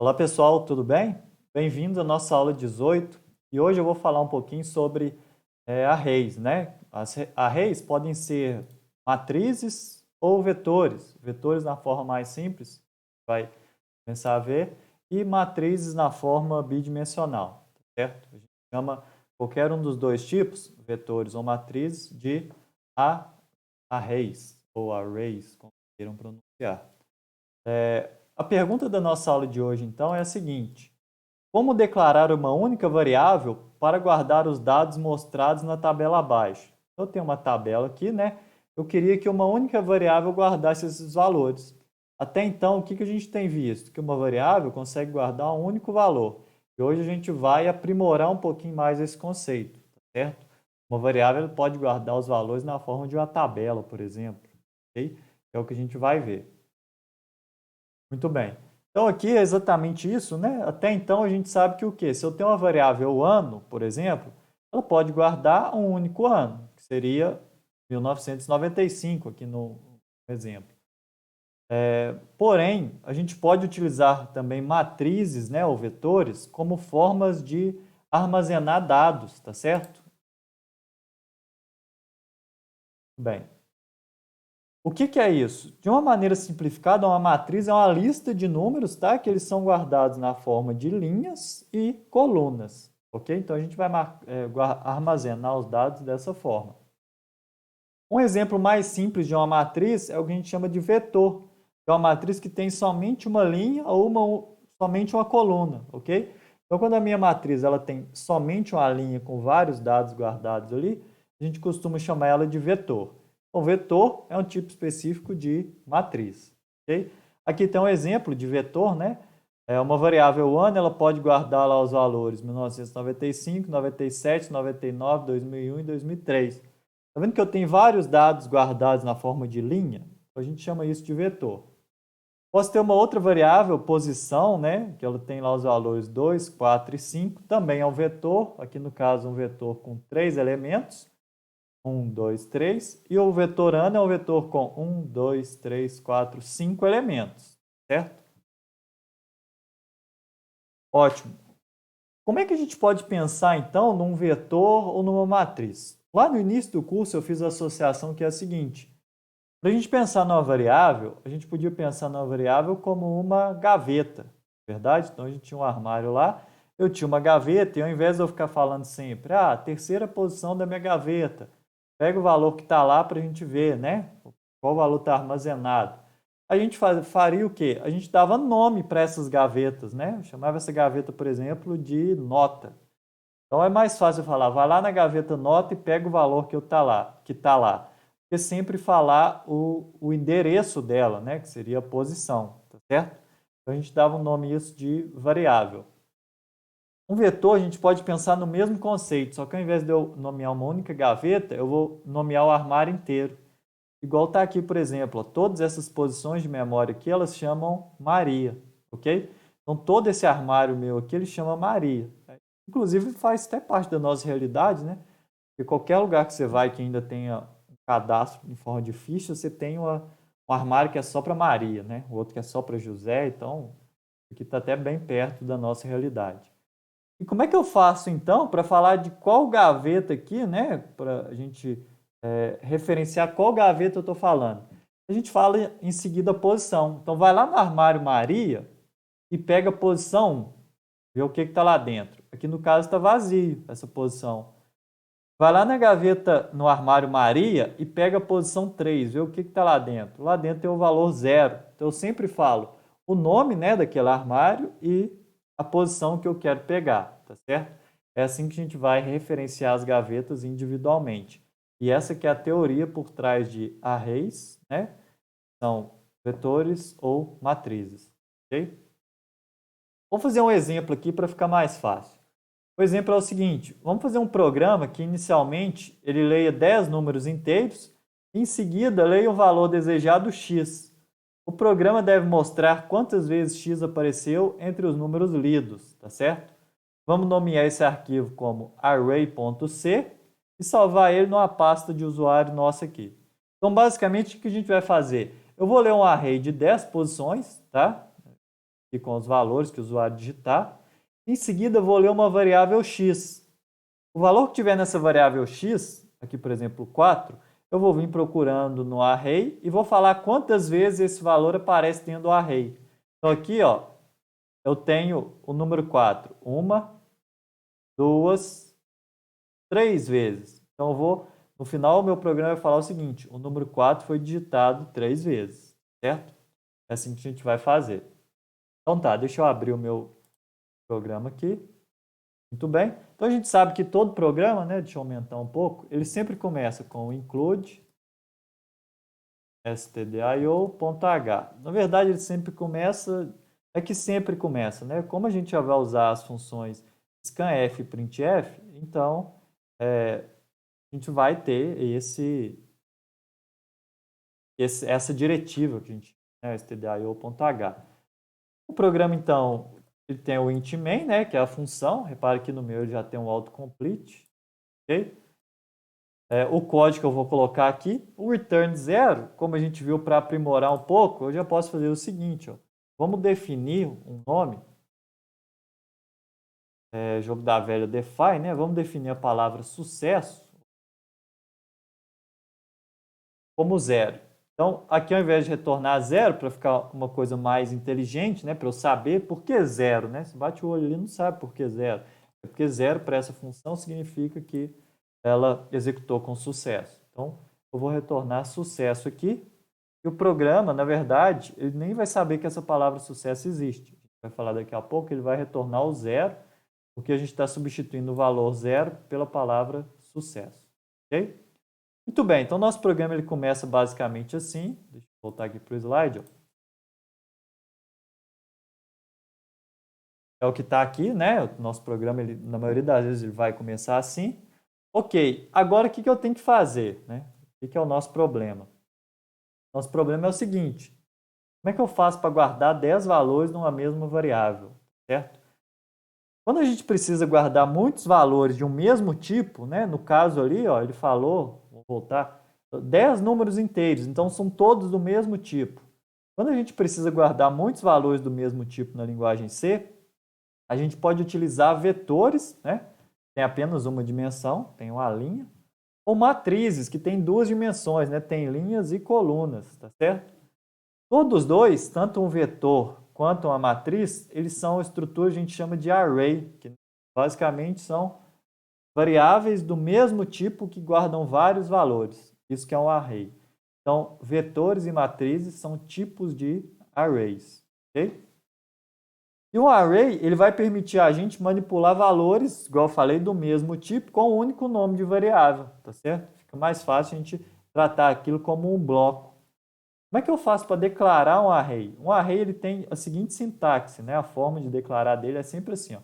Olá pessoal, tudo bem? Bem-vindos à nossa aula 18 e hoje eu vou falar um pouquinho sobre arrays, né? As arrays podem ser matrizes ou vetores. Vetores na forma mais simples, vai começar a ver, e matrizes na forma bidimensional, certo? A gente chama qualquer um dos dois tipos, vetores ou matrizes, de arrays ou arrays, como queiram pronunciar. A pergunta da nossa aula de hoje, então, é a seguinte: como declarar uma única variável para guardar os dados mostrados na tabela abaixo? Eu tenho uma tabela aqui, né? Eu queria que uma única variável guardasse esses valores. Até então, o que a gente tem visto? Que uma variável consegue guardar um único valor. E hoje a gente vai aprimorar um pouquinho mais esse conceito, certo? Uma variável pode guardar os valores na forma de uma tabela, por exemplo. Ok? É o que a gente vai ver. Muito bem. Então aqui é exatamente isso, né? Até então a gente sabe que o quê? Se eu tenho uma variável ano, por exemplo, ela pode guardar um único ano, que seria 1995 aqui no exemplo. Porém, a gente pode utilizar também matrizes, né, ou vetores, como formas de armazenar dados, tá certo? Bem, o que é isso? De uma maneira simplificada, uma matriz é uma lista de números, tá? Que eles são guardados na forma de linhas e colunas, ok? Então a gente vai armazenar os dados dessa forma. Um exemplo mais simples de uma matriz é o que a gente chama de vetor, que é uma matriz que tem somente uma linha ou somente uma coluna, ok? Então quando a minha matriz ela tem somente uma linha com vários dados guardados ali, a gente costuma chamar ela de vetor. O vetor é um tipo específico de matriz. Okay? Aqui tem um exemplo de vetor, né? É uma variável ano, ela pode guardar lá os valores 1995, 97, 99, 2001 e 2003. Está vendo que eu tenho vários dados guardados na forma de linha? A gente chama isso de vetor. Posso ter uma outra variável, posição, né? Que ela tem lá os valores 2, 4 e 5. Também é um vetor, aqui no caso um vetor com 3 elementos. 1, 2, 3. E o vetor ano é um vetor com 1, 2, 3, 4, 5 elementos, certo? Ótimo. Como é que a gente pode pensar, então, num vetor ou numa matriz? Lá no início do curso eu fiz a associação que é a seguinte. Para a gente pensar numa variável, a gente podia pensar numa variável como uma gaveta, verdade? Então a gente tinha um armário lá, eu tinha uma gaveta e ao invés de eu ficar falando sempre, terceira posição da minha gaveta, pega o valor que está lá para a gente ver, né? Qual valor está armazenado. A gente faria o quê? A gente dava nome para essas gavetas, né? Eu chamava essa gaveta, por exemplo, de nota. Então é mais fácil falar, vai lá na gaveta nota e pega o valor que está lá. Porque sempre falar o endereço dela, né? Que seria a posição, tá certo? Então a gente dava o nome isso de variável. Um vetor, a gente pode pensar no mesmo conceito, só que ao invés de eu nomear uma única gaveta, eu vou nomear o armário inteiro. Igual está aqui, por exemplo, ó, todas essas posições de memória aqui, elas chamam Maria, ok? Então todo esse armário meu aqui, ele chama Maria. Inclusive faz até parte da nossa realidade, né? Porque qualquer lugar que você vai que ainda tenha um cadastro em forma de ficha, você tem um armário que é só para Maria, né? O outro que é só para José, então aqui está até bem perto da nossa realidade. E como é que eu faço então para falar de qual gaveta aqui, né? Para a gente referenciar qual gaveta eu estou falando. A gente fala em seguida a posição. Então vai lá no armário Maria e pega a posição 1, vê o que está lá dentro. Aqui no caso está vazio essa posição. Vai lá na gaveta no armário Maria e pega a posição 3, vê o que está lá dentro. Lá dentro tem o valor 0. Então eu sempre falo o nome, né, daquele armário e a posição que eu quero pegar, tá certo? É assim que a gente vai referenciar as gavetas individualmente. E essa que é a teoria por trás de arrays, né? São vetores ou matrizes, ok? Vamos fazer um exemplo aqui para ficar mais fácil. O exemplo é o seguinte, vamos fazer um programa que inicialmente ele leia 10 números inteiros e em seguida leia o valor desejado x. O programa deve mostrar quantas vezes x apareceu entre os números lidos, tá certo? Vamos nomear esse arquivo como array.c e salvar ele numa pasta de usuário nossa aqui. Então, basicamente, o que a gente vai fazer? Eu vou ler um array de 10 posições, tá? e com os valores que o usuário digitar. Em seguida, vou ler uma variável x. O valor que tiver nessa variável x, aqui por exemplo 4, eu vou vir procurando no array e vou falar quantas vezes esse valor aparece dentro do array. Então aqui, ó, eu tenho o número 4. 1, 2, 3 vezes. Então eu vou, no final, o meu programa vai falar o seguinte: o número 4 foi digitado 3 vezes, certo? É assim que a gente vai fazer. Então tá, deixa eu abrir o meu programa aqui. Muito bem. Então a gente sabe que todo programa, né, deixa eu aumentar um pouco, ele sempre começa com o include stdio.h. Na verdade, ele sempre começa, né? Como a gente já vai usar as funções scanf e printf, então a gente vai ter essa diretiva que a gente, né, stdio.h. O programa, então, ele tem o int main, né, que é a função. Repare que no meu ele já tem um autocomplete. Ok? O código que eu vou colocar aqui, o return 0, como a gente viu para aprimorar um pouco, eu já posso fazer o seguinte, ó. Vamos definir um nome, jogo da velha define, né? Vamos definir a palavra sucesso como 0. Então, aqui ao invés de retornar 0, para ficar uma coisa mais inteligente, né? Para eu saber por que 0, né? Você bate o olho ali e não sabe por que 0. É porque 0 para essa função significa que ela executou com sucesso. Então, eu vou retornar sucesso aqui. E o programa, na verdade, ele nem vai saber que essa palavra sucesso existe. A gente vai falar daqui a pouco, ele vai retornar o 0, porque a gente está substituindo o valor 0 pela palavra sucesso. Ok? Muito bem, então nosso programa ele começa basicamente assim. Deixa eu voltar aqui para o slide. Ó. É o que está aqui, né? O nosso programa, ele, na maioria das vezes, ele vai começar assim. Ok, agora o que eu tenho que fazer? Né? O que é o nosso problema? Nosso problema é o seguinte: como é que eu faço para guardar 10 valores numa mesma variável? Certo? Quando a gente precisa guardar muitos valores de um mesmo tipo, né? No caso ali, ó, ele falou, vou voltar, 10 números inteiros, então são todos do mesmo tipo. Quando a gente precisa guardar muitos valores do mesmo tipo na linguagem C, a gente pode utilizar vetores, né? Tem apenas uma dimensão, tem uma linha, ou matrizes, que tem duas dimensões, né? Tem linhas e colunas, tá certo? Todos dois, tanto um vetor quanto uma matriz, eles são estruturas que a gente chama de array, que basicamente são variáveis do mesmo tipo que guardam vários valores. Isso que é um array. Então, vetores e matrizes são tipos de arrays, ok? E um array, ele vai permitir a gente manipular valores, igual eu falei, do mesmo tipo, com um único nome de variável, tá certo? Fica mais fácil a gente tratar aquilo como um bloco. Como é que eu faço para declarar um array? Um array ele tem a seguinte sintaxe, né? A forma de declarar dele é sempre assim, ó.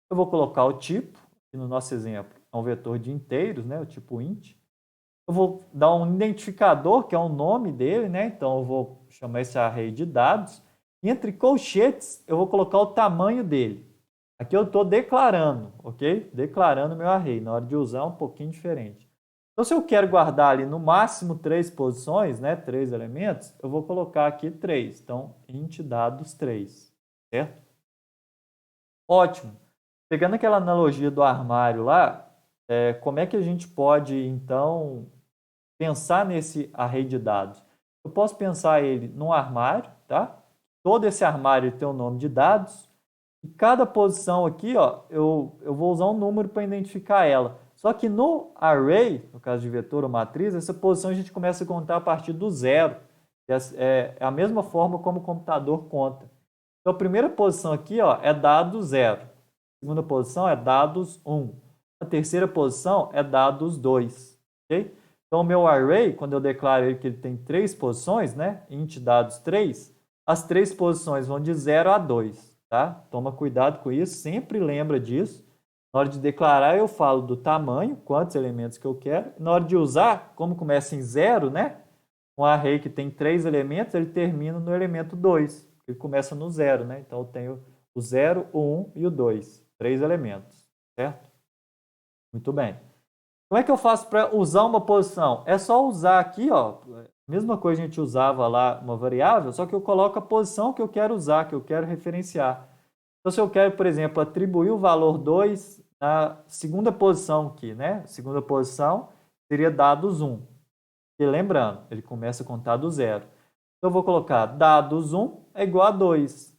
Eu vou colocar o tipo, que no nosso exemplo é um vetor de inteiros, né? O tipo int. Eu vou dar um identificador, que é o nome dele, né? Então eu vou chamar esse array de dados. E entre colchetes, eu vou colocar o tamanho dele. Aqui eu estou declarando, ok? Declarando meu array. Na hora de usar é um pouquinho diferente. Então, se eu quero guardar ali no máximo 3 posições, né, 3 elementos, eu vou colocar aqui 3. Então, int dados 3, certo? Ótimo. Pegando aquela analogia do armário lá, como é que a gente pode, então, pensar nesse array de dados? Eu posso pensar ele num armário, tá? Todo esse armário tem um nome de dados. E cada posição aqui, ó, eu vou usar um número para identificar ela. Só que no array, no caso de vetor ou matriz, essa posição a gente começa a contar a partir do zero. É a mesma forma como o computador conta. Então, a primeira posição aqui, ó, é dados 0. A segunda posição é dados 1. A terceira posição é dados 2. Okay? Então, o meu array, quando eu declaro ele que ele tem 3 posições, né, int dados 3, as 3 posições vão de 0 a 2. Tá? Toma cuidado com isso, sempre lembra disso. Na hora de declarar, eu falo do tamanho, quantos elementos que eu quero. Na hora de usar, como começa em 0, né? Um array que tem 3 elementos, ele termina no elemento 2. Ele começa no 0, né? Então, eu tenho o 0, o 1 e o 2. 3 elementos, certo? Muito bem. Como é que eu faço para usar uma posição? É só usar aqui, ó, Mesma coisa a gente usava lá uma variável, só que eu coloco a posição que eu quero usar, que eu quero referenciar. Então, se eu quero, por exemplo, atribuir o valor 2 na segunda posição aqui, né? Segunda posição seria dados 1. E lembrando, ele começa a contar do zero. Então, eu vou colocar dados 1 é igual a 2.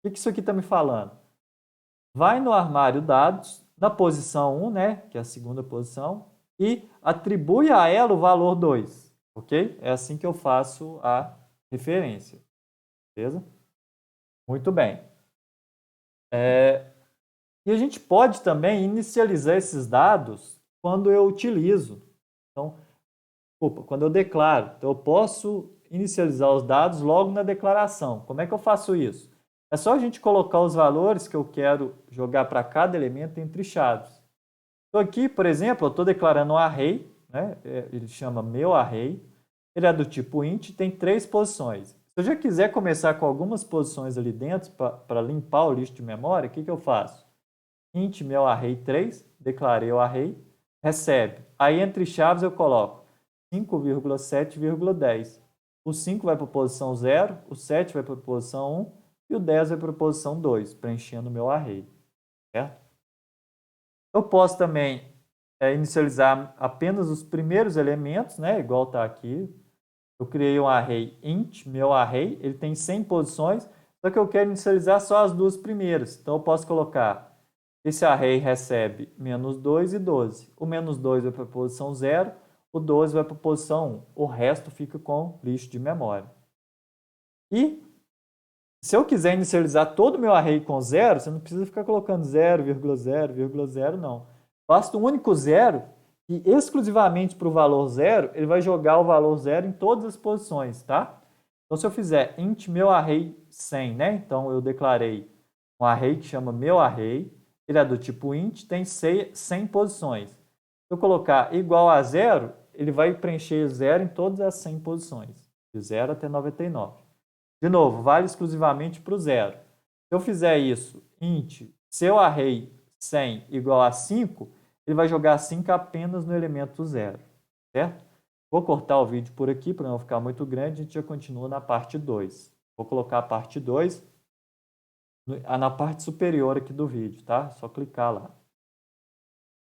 O que isso aqui está me falando? Vai no armário dados, na posição 1, né? Que é a segunda posição, e atribui a ela o valor 2. Ok? É assim que eu faço a referência. Beleza? Muito bem. E a gente pode também inicializar esses dados quando eu utilizo. Então, quando eu declaro. Então, eu posso inicializar os dados logo na declaração. Como é que eu faço isso? É só a gente colocar os valores que eu quero jogar para cada elemento entre chaves. Então, aqui, por exemplo, eu estou declarando um array, né? Ele chama meu array. Ele é do tipo int, tem 3 posições. Se eu já quiser começar com algumas posições ali dentro para limpar o lixo de memória, o que eu faço? Int meu array 3, declarei o array, recebe. Aí entre chaves eu coloco 5,7,10. O 5 vai para a posição 0, o 7 vai para a posição 1 e o 10 vai para a posição 2, preenchendo o meu array. Certo? Eu posso também inicializar apenas os primeiros elementos, né? Igual está aqui. Eu criei um array int, meu array, ele tem 100 posições, só que eu quero inicializar só as duas primeiras. Então eu posso colocar, esse array recebe menos 2 e 12. O menos 2 vai para a posição 0, o 12 vai para a posição 1. O resto fica com lixo de memória. E se eu quiser inicializar todo o meu array com 0, você não precisa ficar colocando 0,0,0, não. Basta um único 0 e exclusivamente para o valor 0, ele vai jogar o valor 0 em todas as posições, tá? Então, se eu fizer int meu array 100, né? Então, eu declarei um array que chama meu array, ele é do tipo int, tem 100 posições. Se eu colocar igual a 0, ele vai preencher 0 em todas as 100 posições, de 0 até 99. De novo, vale exclusivamente para o 0. Se eu fizer isso, int seu array 100 igual a 5, ele vai jogar 5 apenas no elemento 0, certo? Vou cortar o vídeo por aqui para não ficar muito grande, a gente já continua na parte 2. Vou colocar a parte 2 na parte superior aqui do vídeo, tá? Só clicar lá.